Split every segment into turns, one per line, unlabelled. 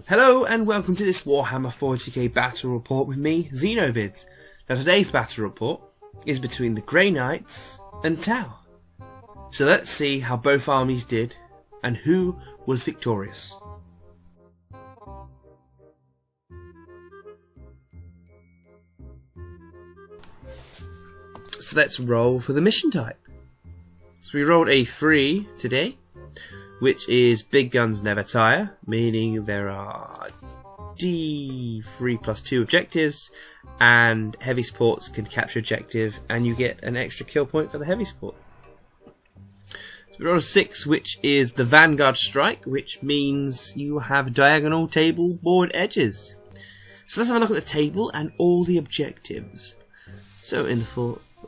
Hello and welcome to this Warhammer 40k battle report with me, Xenovids. Now today's battle report is between the Grey Knights and Tau. So let's see how both armies did and who was victorious. So let's roll for the mission type. So we rolled a 3 today, which is big guns never tire, meaning there are D3 plus 2 objectives, and heavy supports can capture objective, and you get an extra kill point for the heavy support. So we rolled a 6, which is the Vanguard Strike, which means you have diagonal table board edges. So let's have a look at the table and all the objectives. So in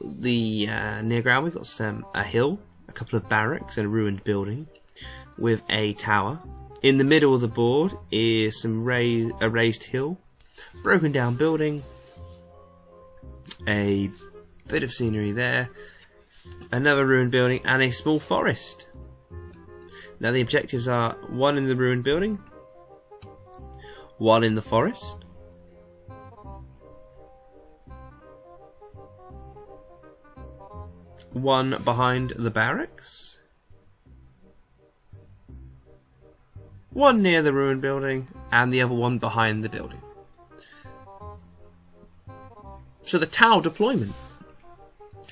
the near ground we've got a hill, a couple of barracks and a ruined building with a tower. In the middle of the board is a raised hill, broken down building, a bit of scenery there, another ruined building and a small forest. Now the objectives are 1 in the ruined building, 1 in the forest, 1 behind the barracks, 1 near the ruined building, and the other 1 behind the building. So the Tau deployment.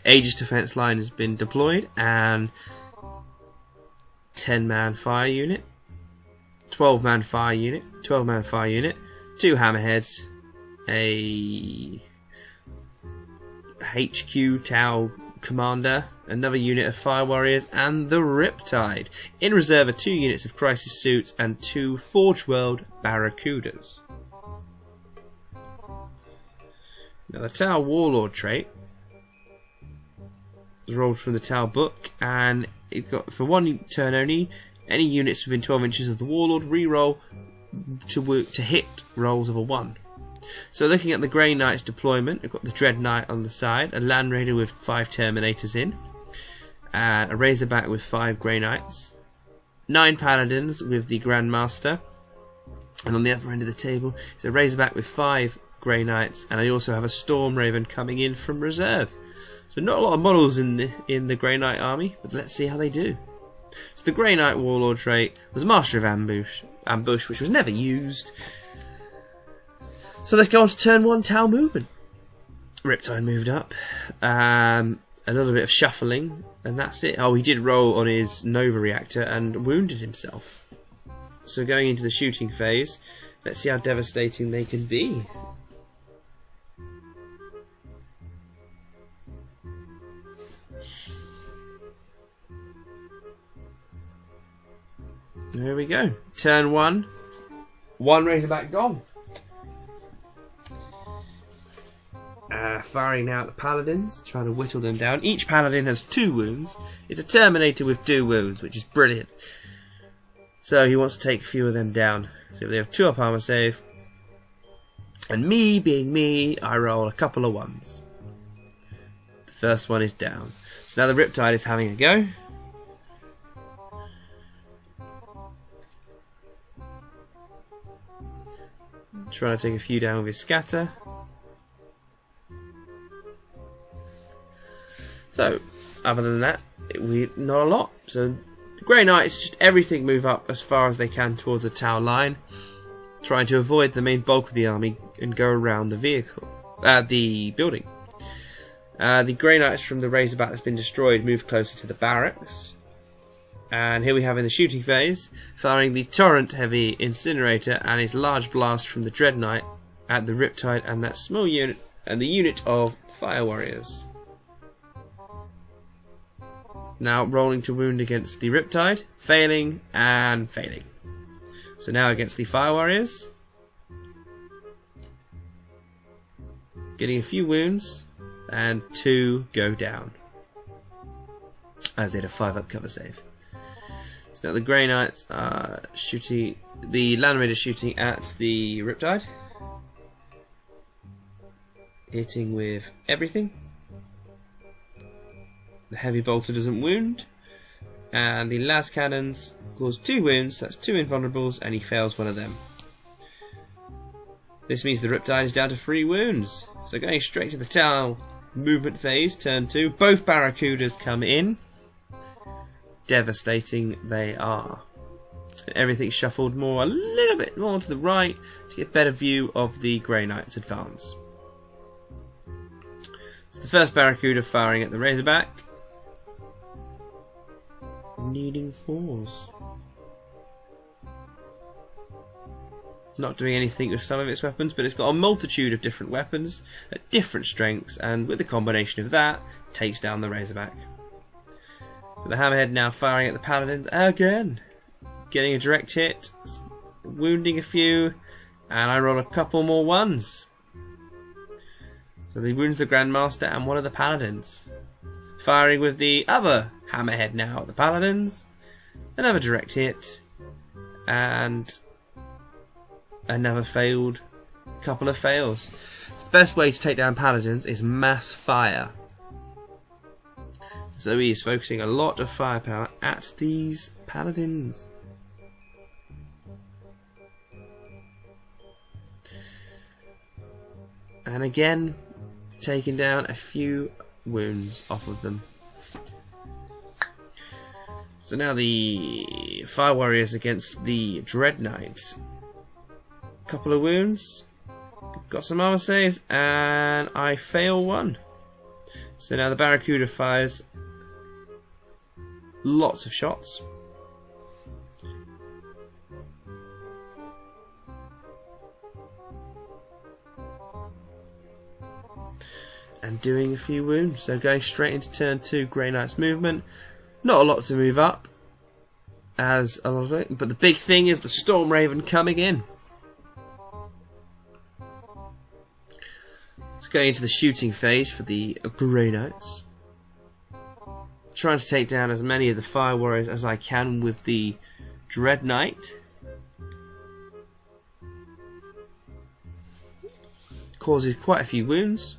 Aegis defense line has been deployed, and 10-man fire unit, 12-man fire unit, 12-man fire unit, 2 hammerheads, a HQ Tau commander, another unit of fire warriors, and the Riptide. In reserve are 2 units of crisis suits and 2 Forge World Barracudas. Now the Tau Warlord trait is rolled from the Tau book, and it's got, for 1 turn only, any units within 12 inches of the Warlord reroll to hit rolls of a 1. So looking at the Grey Knights deployment, we've got the Dread Knight on the side, a Land Raider with 5 Terminators in, a Razorback with 5 Grey Knights, 9 Paladins with the Grandmaster, and on the upper end of the table is a Razorback with 5 Grey Knights, and I also have a Storm Raven coming in from reserve. So not a lot of models in the Grey Knight army, but let's see how they do. So the Grey Knight Warlord trait was Master of Ambush, which was never used. So let's go on to turn 1 Tau movement. Riptide moved up. A little bit of shuffling, and that's it. Oh, he did roll on his Nova reactor and wounded himself. So going into the shooting phase, let's see how devastating they can be. There we go. Turn 1. 1 Razorback gone. Firing now at the Paladins, trying to whittle them down. Each Paladin has 2 wounds. It's a Terminator with 2 wounds, which is brilliant. So he wants to take a few of them down. So they have 2 up armor save. And me, being me, I roll a couple of 1s. The first one is down. So now the Riptide is having a go. Trying to take a few down with his scatter. So, other than that, not a lot. So, the Grey Knights, just everything move up as far as they can towards the Tau line, trying to avoid the main bulk of the army and go around the the building. The Grey Knights from the Razorback that's been destroyed move closer to the barracks. And here we have in the shooting phase, firing the Torrent Heavy Incinerator and his large blast from the Dread Knight at the Riptide and that small unit and the unit of Fire Warriors. Now rolling to wound against the Riptide, failing and failing. So now against the Fire Warriors, getting a few wounds and 2 go down as they had a 5-up cover save. So now the Grey Knights are shooting, the Land Raider shooting at the Riptide, hitting with everything. The heavy bolter doesn't wound, and the las cannons cause 2 wounds, that's 2 invulnerables, and he fails one of them. This means the Riptide is down to 3 wounds. So going straight to the Tau movement phase, turn 2. Both Barracudas come in. Devastating they are. And everything's shuffled more, a little bit more to the right to get a better view of the Grey Knight's advance. So the first Barracuda firing at the Razorback. Needing 4s. Not doing anything with some of its weapons, but it's got a multitude of different weapons at different strengths, and with the combination of that, takes down the Razorback. So the Hammerhead now firing at the Paladins again. Getting a direct hit, wounding a few, and I roll a couple more 1s. So he wounds the Grandmaster and one of the Paladins. Firing with the other Hammerhead now at the Paladins. Another direct hit, and another failed, couple of fails. The best way to take down Paladins is mass fire. So he is focusing a lot of firepower at these Paladins. And again, taking down a few wounds off of them. So now the Fire Warriors against the Dread Knights. Couple of wounds, got some armor saves, and I fail 1. So now the Barracuda fires lots of shots. And doing a few wounds. So going straight into turn 2, Grey Knight's movement. Not a lot to move up, as a lot of it, but the big thing is the Storm Raven coming in. Going into the shooting phase for the Grey Knights. Trying to take down as many of the Fire Warriors as I can with the Dread Knight. Causes quite a few wounds.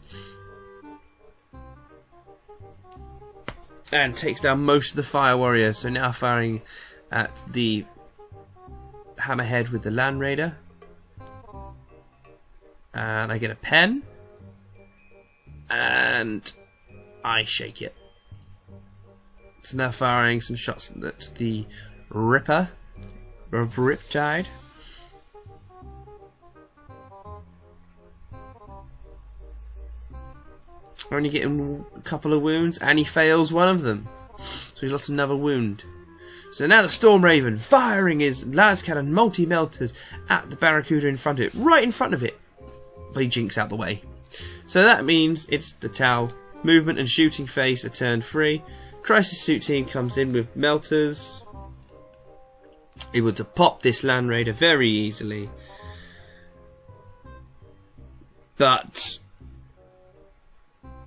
And takes down most of the Fire Warriors. So now firing at the Hammerhead with the Land Raider. And I get a pen. And I shake it. So now firing some shots at the Ripper of Riptide. Only getting a couple of wounds, and he fails one of them. So he's lost another wound. So now the Storm Raven firing his Lascannon multi-melters at the Barracuda in front of it, right in front of it. But he jinks out the way. So that means it's the Tau movement and shooting phase for turn 3. Crisis Suit team comes in with melters, able to pop this Land Raider very easily, but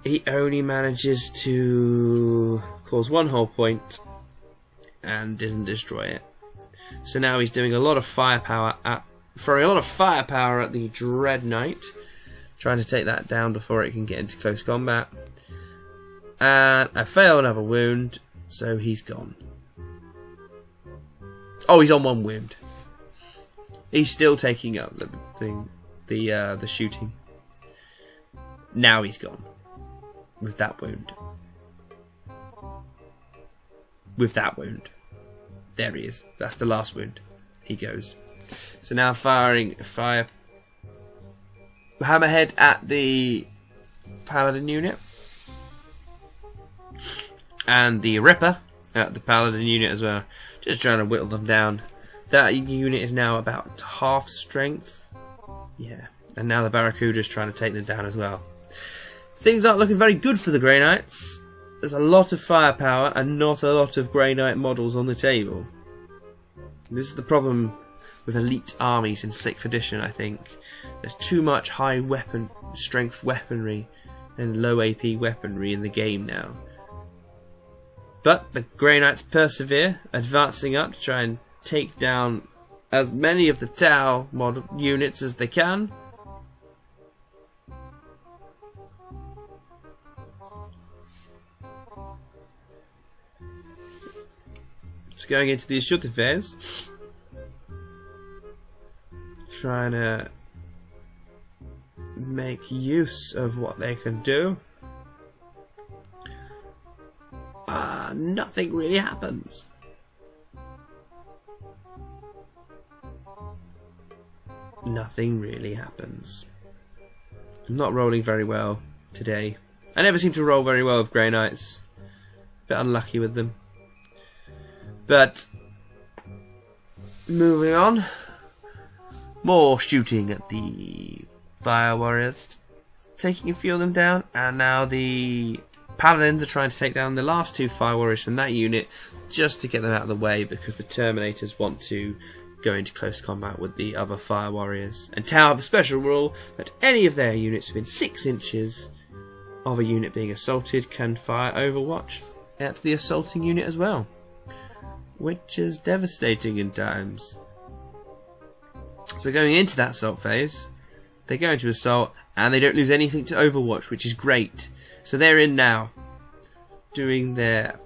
he only manages to cause 1 hull point and didn't destroy it. So now he's doing a lot of firepower at the Dread Knight, trying to take that down before it can get into close combat. And I fail another wound, so he's gone. Oh, he's on 1 wound. He's still taking up the thing, the shooting. Now he's gone with that wound. With that wound, there he is. That's the last wound. He goes. So now firing fire Hammerhead at the Paladin unit. And the Ripper at the Paladin unit as well. Just trying to whittle them down. That unit is now about half strength. Yeah. And now the Barracuda is trying to take them down as well. Things aren't looking very good for the Grey Knights. There's a lot of firepower and not a lot of Grey Knight models on the table. This is the problem with elite armies in 6th edition, I think. There's too much high weapon strength weaponry and low AP weaponry in the game now. But the Grey Knights persevere, advancing up to try and take down as many of the Tau model units as they can. So going into the shooting phase, trying to make use of what they can do. Nothing really happens. Nothing really happens. I'm not rolling very well today. I never seem to roll very well with Grey Knights. Bit unlucky with them. But moving on. More shooting at the Fire Warriors. Taking a few of them down. And now the Paladins are trying to take down the last two Fire Warriors from that unit, just to get them out of the way, because the Terminators want to go into close combat with the other Fire Warriors. And Tau have a special rule that any of their units within 6 inches of a unit being assaulted can fire Overwatch at the assaulting unit as well, which is devastating in times. So going into that assault phase, they go into assault and they don't lose anything to Overwatch, which is great. So they're in now, doing their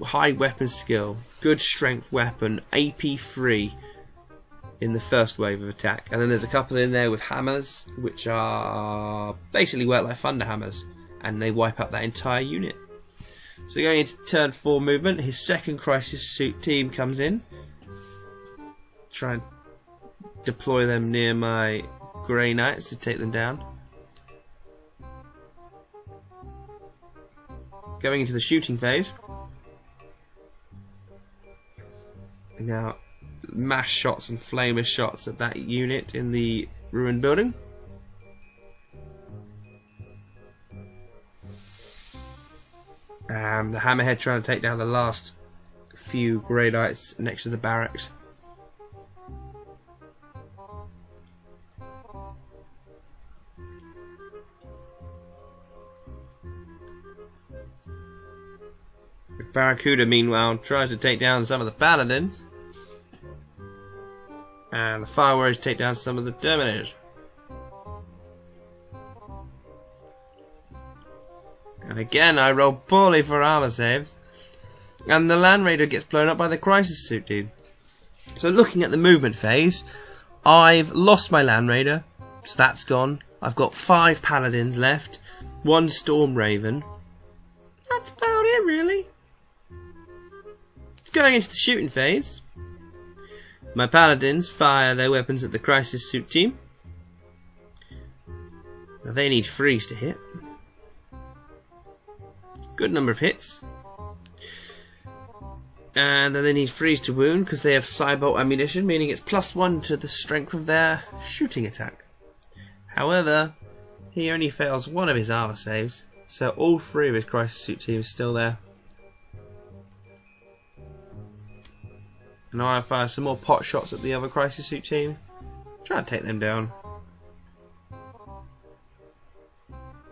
high weapon skill, good strength weapon, AP free in the first wave of attack. And then there's a couple in there with hammers, which are basically work like thunder hammers, and they wipe up that entire unit. So going into turn 4 movement, his second crisis suit team comes in. Try and deploy them near my Grey Knights to take them down. Going into the shooting phase. Now, mass shots and flamer shots at that unit in the ruined building. The Hammerhead trying to take down the last few Grey Knights next to the barracks. Barracuda, meanwhile, tries to take down some of the Paladins. And the Fire Warriors take down some of the Terminators. And again, I roll poorly for armor saves. And the Land Raider gets blown up by the Crisis Suit dude. So looking at the movement phase, I've lost my Land Raider, so that's gone. I've got 5 Paladins left, 1 Storm Raven. That's about it, really. Going into the shooting phase, my Paladins fire their weapons at the Crisis Suit team. Now they need freeze to hit. Good number of hits. And then they need freeze to wound because they have Cybolt ammunition, meaning it's +1 to the strength of their shooting attack. However, he only fails 1 of his armor saves, so all 3 of his Crisis Suit team is still there. Now I fire some more pot shots at the other Crisis Suit team. Try to take them down.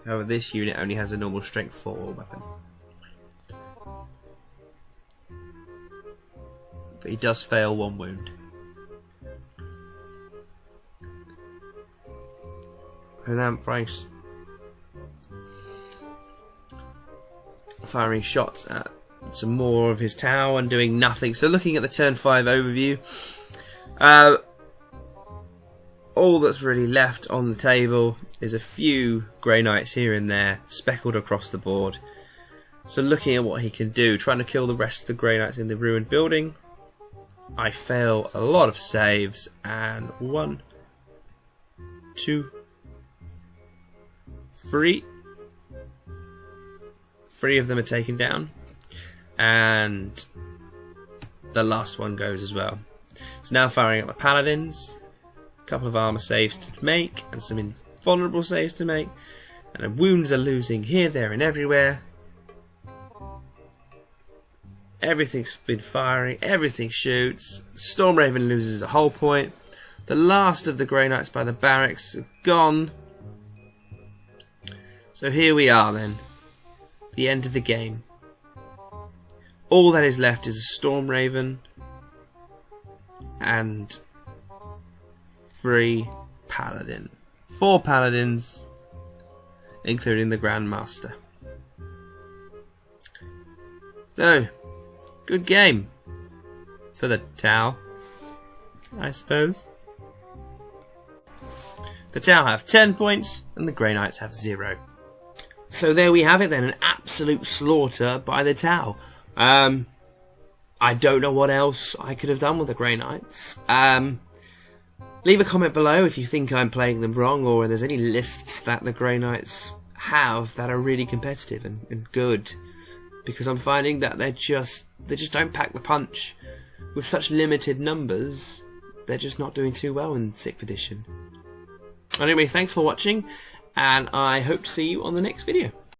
However, this unit only has a normal strength 4 weapon. But he does fail 1 wound. And I'm firing shots at some more of his Tau and doing nothing. So looking at the turn 5 overview, all that's really left on the table is a few Grey Knights here and there, speckled across the board. So looking at what he can do, trying to kill the rest of the Grey Knights in the ruined building, I fail a lot of saves, and 1, 2, 3 of them are taken down. And the last one goes as well. So now firing at my Paladins, a couple of armor saves to make and some invulnerable saves to make, and the wounds are losing here, there and everywhere. Everything's been firing, everything shoots. Storm Raven loses a whole point. The last of the Grey Knights by the barracks are gone. So here we are then, the end of the game. All that is left is a Storm Raven and 3 Paladin. 4 Paladins, including the Grandmaster. So, good game for the Tau, I suppose. The Tau have 10 points, and the Grey Knights have 0. So there we have it then, an absolute slaughter by the Tau. I don't know what else I could have done with the Grey Knights. Leave a comment below if you think I'm playing them wrong, or there's any lists that the Grey Knights have that are really competitive and good. Because I'm finding that they just don't pack the punch. With such limited numbers, they're just not doing too well in 6th edition. Anyway, thanks for watching, and I hope to see you on the next video.